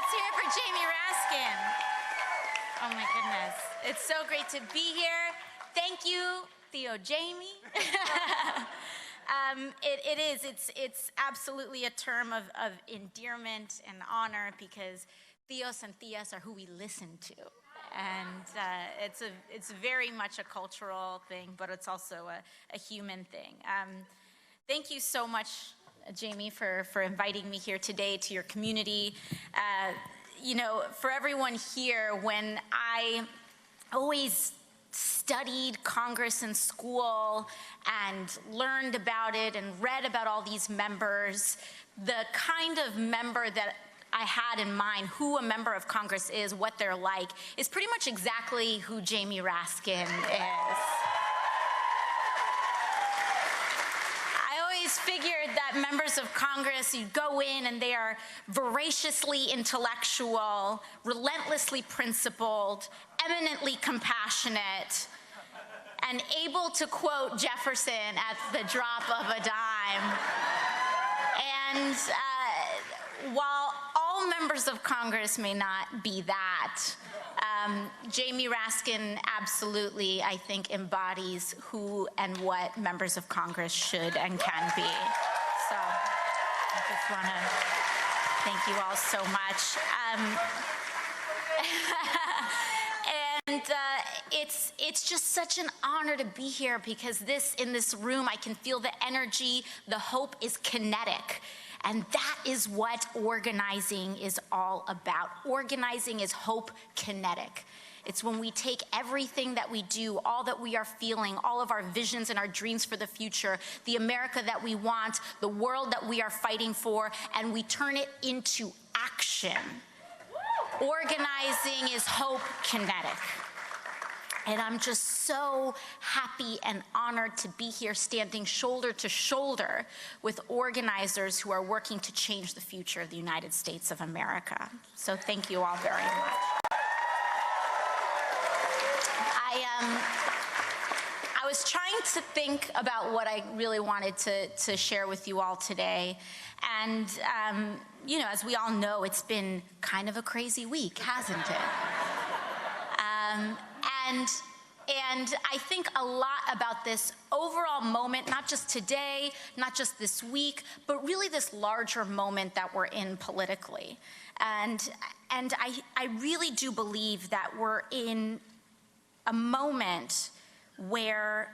Let's hear it for Jamie Raskin. Oh my goodness. It's so great to be here. Thank you, Theo Jamie. It's absolutely a term of endearment and honor because Theos and Theas are who we listen to. And it's very much a cultural thing, but it's also a human thing. Thank you so much, Jamie, for inviting me here today to your community. You know, for everyone here, when I always studied Congress in school and learned about it and read about all these members, the kind of member that I had in mind, who a member of Congress is, what they're like, is pretty much exactly who Jamie Raskin is. I always figured that members of Congress, you go in and they are voraciously intellectual, relentlessly principled, eminently compassionate, and able to quote Jefferson at the drop of a dime. And while all members of Congress may not be that, Jamie Raskin absolutely, I think, embodies who and what members of Congress should and can be. So I just want to thank you all so much. And it's just such an honor to be here because in this room, I can feel the energy, the hope is kinetic. And that is what organizing is all about. Organizing is hope kinetic. It's when we take everything that we do, all that we are feeling, all of our visions and our dreams for the future, the America that we want, the world that we are fighting for, and we turn it into action. Organizing is hope kinetic. And I'm just so happy and honored to be here standing shoulder to shoulder with organizers who are working to change the future of the United States of America. So thank you all very much. I was trying to think about what I really wanted to share with you all today. And, you know, as we all know, it's been kind of a crazy week, hasn't it? And I think a lot about this overall moment, not just today, not just this week, but really this larger moment that we're in politically. And I really do believe that we're in a moment where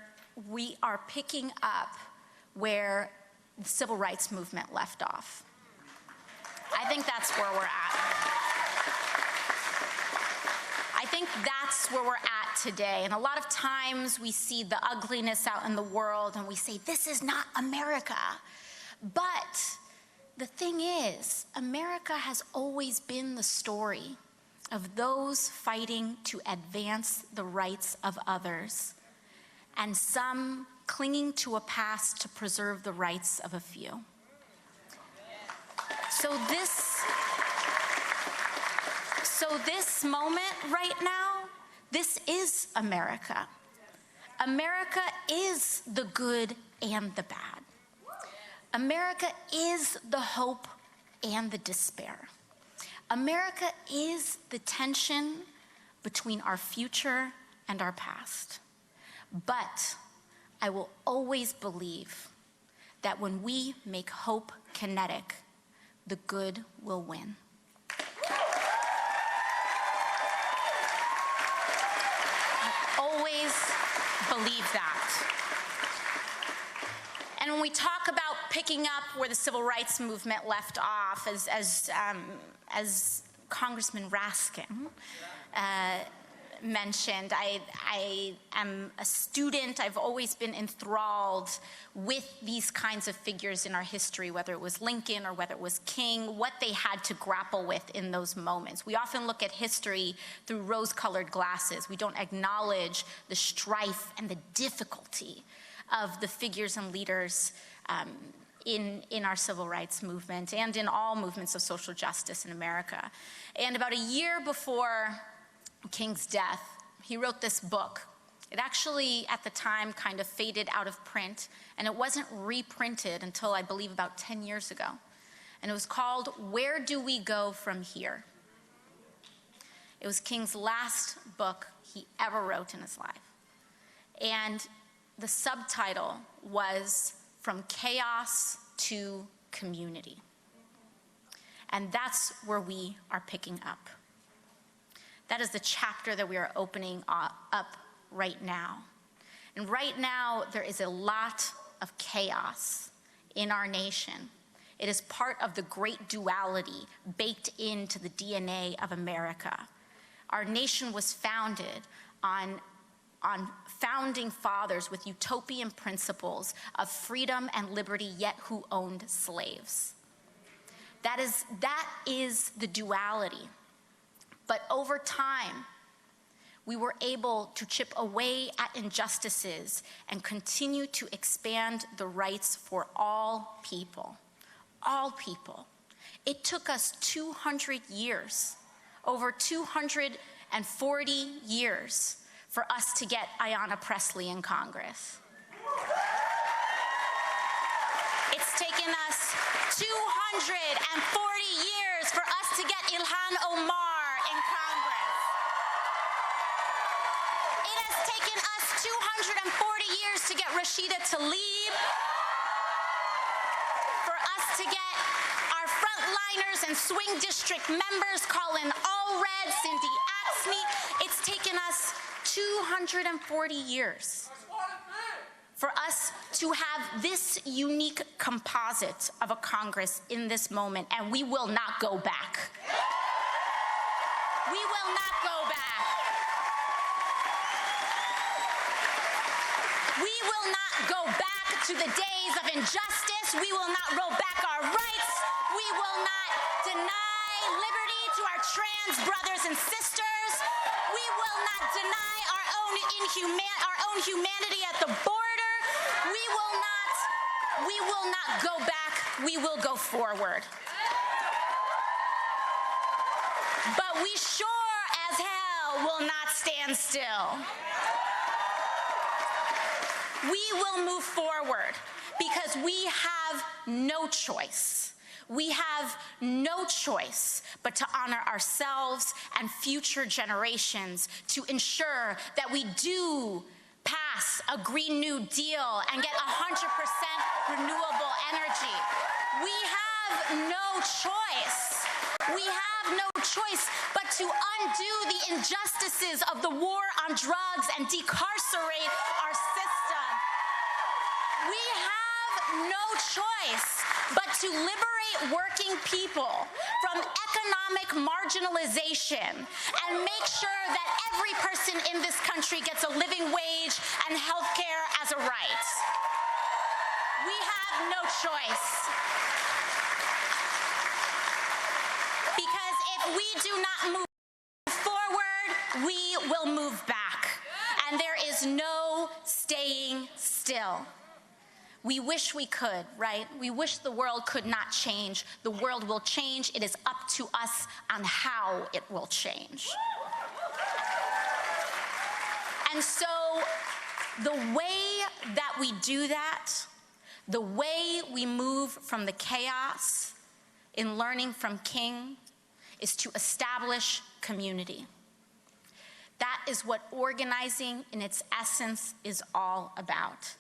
we are picking up where the civil rights movement left off. I think that's where we're at. I think that's where we're at today. And a lot of times we see the ugliness out in the world and we say, this is not America. But the thing is, America has always been the story of those fighting to advance the rights of others, and some clinging to a past to preserve the rights of a few. So this moment right now, this is America. America is the good and the bad. America is the hope and the despair. America is the tension between our future and our past. But I will always believe that when we make hope kinetic, the good will win. Always believe that. And when we talk about picking up where the civil rights movement left off, as Congressman Raskin mentioned, I am a student. I've always been enthralled with these kinds of figures in our history, whether it was Lincoln or whether it was King, what they had to grapple with in those moments. We often look at history through rose-colored glasses. We don't acknowledge the strife and the difficulty of the figures and leaders in our civil rights movement and in all movements of social justice in America. And about a year before King's death, he wrote this book. It actually, at the time, kind of faded out of print, and it wasn't reprinted until, I believe, about 10 years ago. And it was called, Where Do We Go From Here? It was King's last book he ever wrote in his life. And the subtitle was From Chaos to Community. And that's where we are picking up. That is the chapter that we are opening up right now. And right now, there is a lot of chaos in our nation. It is part of the great duality baked into the DNA of America. Our nation was founded on founding fathers with utopian principles of freedom and liberty, yet who owned slaves. That is the duality. But over time, we were able to chip away at injustices and continue to expand the rights for all people. All people. It took us 200 years, over 240 years, for us to get Ayanna Pressley in Congress. It's taken us 240 years for us to get Ilhan Omar in Congress. It has taken us 240 years to get Rashida Tlaib, for us to get our frontliners and swing district members, Colin Allred, Cindy Axne. It's taken us 240 years for us to have this unique composite of a Congress in this moment, and we will not go back. We will not go back. We will not go back to the days of injustice. We will not roll back our rights. We will not deny liberty to our trans brothers and sisters. We will not deny our own humanity at the border. We will not go back. We will go forward. But we sure as hell will not stand still. We will move forward because we have no choice. We have no choice but to honor ourselves and future generations to ensure that we do pass a Green New Deal and get 100% renewable energy. We have no choice. We have no choice but to undo the injustices of the war on drugs and decarcerate our system. We have no choice but to liberate working people from economic marginalization and make sure that every person in this country gets a living wage and health care as a right. We have no choice. Because if we do not move forward, we will move back. And there is no staying still. We wish we could, right? We wish the world could not change. The world will change. It is up to us on how it will change. And so the way that we do that, the way we move from the chaos in learning from King, is to establish community. That is what organizing in its essence is all about.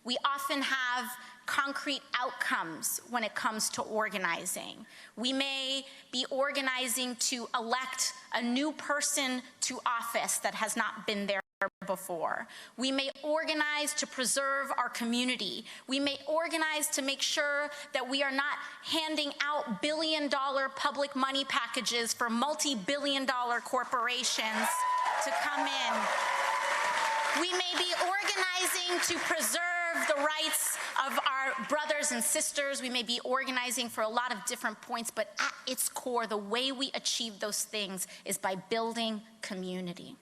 We often have concrete outcomes when it comes to organizing. We may be organizing to elect a new person to office that has not been there before. We may organize to preserve our community. We may organize to make sure that we are not handing out billion-dollar public money packages for multi-billion-dollar corporations to come in. We may be organizing to preserve the rights of our brothers and sisters. We may be organizing for a lot of different points, but at its core, the way we achieve those things is by building community.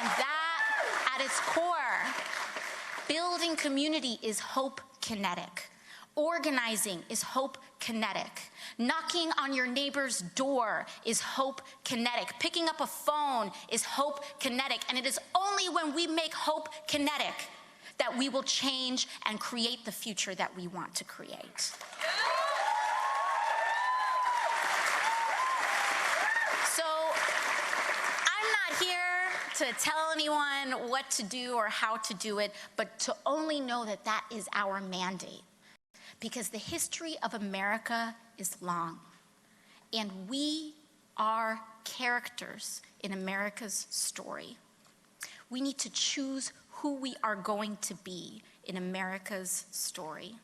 And that, at its core, building community is hope kinetic. Organizing is hope kinetic. Knocking on your neighbor's door is hope kinetic. Picking up a phone is hope kinetic. And it is only when we make hope kinetic that we will change and create the future that we want to create. to tell anyone what to do or how to do it, but to only know that that is our mandate. Because the history of America is long, and we are characters in America's story. We need to choose who we are going to be in America's story.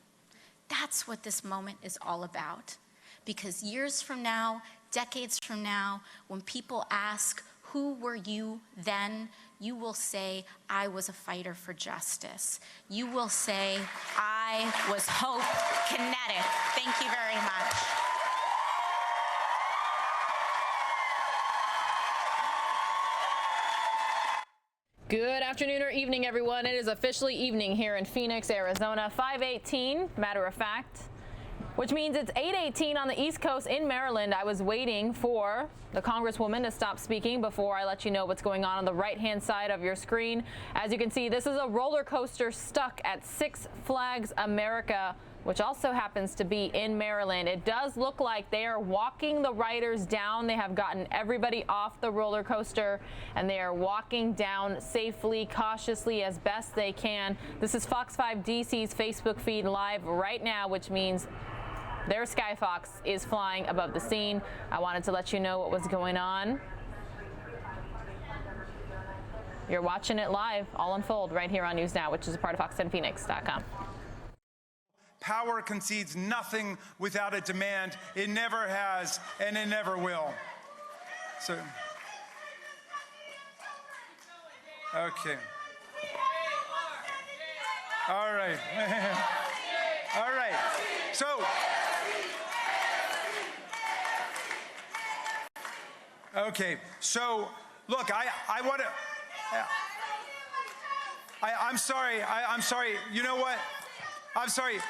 That's what this moment is all about. Because years from now, decades from now, when people ask, who were you then? You will say, I was a fighter for justice. You will say, I was hope kinetic. Thank you very much. Good afternoon or evening, everyone. It is officially evening here in Phoenix, Arizona, 5:18, matter of fact, which means it's 8:18 on the East Coast in Maryland. I was waiting for the Congresswoman to stop speaking before I let you know what's going on the right-hand side of your screen. As you can see, this is a roller coaster stuck at Six Flags America, which also happens to be in Maryland. It does look like they are walking the riders down. They have gotten everybody off the roller coaster, and they are walking down safely, cautiously, as best they can. This is Fox 5 DC's Facebook feed live right now, which means their Skyfox is flying above the scene. I wanted to let you know what was going on. You're watching it live, all unfold right here on News Now, which is a part of fox10phoenix.com. Power concedes nothing without a demand. It never has, and it never will. So, okay. All right. All right. So, okay. So, look, I want to. I'm sorry. I'm sorry. You know what? I'm sorry.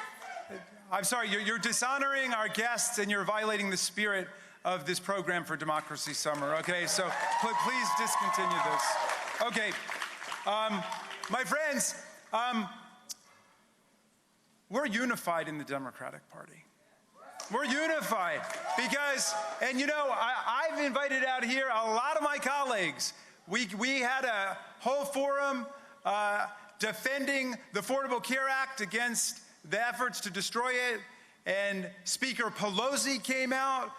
You're dishonoring our guests, and you're violating the spirit of this program for Democracy Summer. Okay, so please discontinue this. Okay, my friends, we're unified in the Democratic Party. We're unified because, and you know, I've invited out here a lot of my colleagues. We had a whole forum defending the Affordable Care Act against the efforts to destroy it, and Speaker Pelosi came out